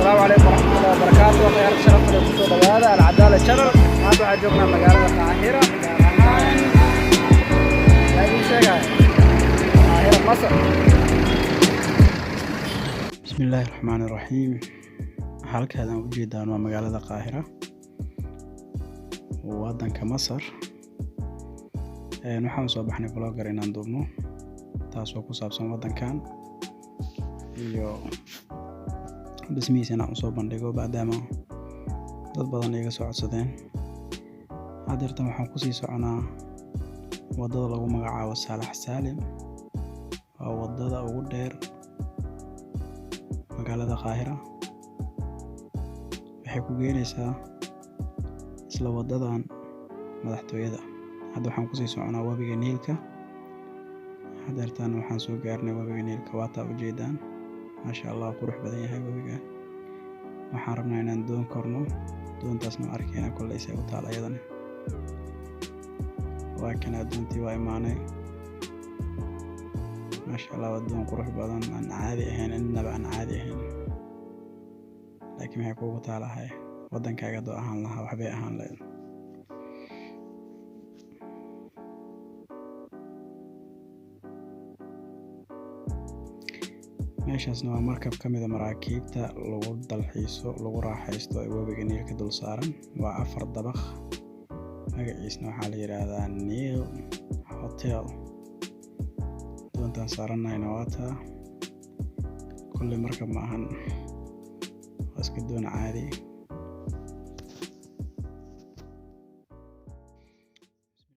السلام عليكم ورحمة الله وبركاته. خيار شرف للكتب هذا العدالة شانل. هذا عجبنا مقالة القاهرة القاهرة مصر. بسم الله الرحمن الرحيم. halkaad aan u jeedaan waa magaalada Qaahira wadanka Masar. waxaan soo baxnay vlogger inaan duubno taasoo ku saabsan wadankan iyo dhismihiisa inaan soo bandhigo maadaama dad badan iga soo codsadeen. hadeertan waxaan ku sii soconaa wadada lagu magacaabo Saalax Saalim, waa wadada ugu dheer magaalada Qaahira. waxay ku geynaysaa isla wadadan madaxtooyada. hadda waxaan ku sii soconaa wabiga Niilka. hadeertan waxaan soo gaarnay wabiga Niilka, waa taa ujeedaan. maasha Allah, qurux badan yahay wabiga. waxaan rabnaa inaan doon korno, doontaasna arkayna kulay say u taal ayadana. waa kana doontii waa imaanay. maasha Allah, waa doon qurux badan aan caadi ahayn, innaba aan caadi ahayn. laakiin waxay kuugu taalahay wadankaaga doo ahaan lahaa waxbay ahaan lahayd. meeshaasna waa markab ka mid a maraakiibta lagu dalxiiso lagu raaxaysto ee wabiga Niilka dul saaran. waa 4 dabaq. magaciisna waxaa la yiraahdaa Niil Hotel. doontaan saaranayna waa taa. kulli markab ma ahan, waa iska doon caadi.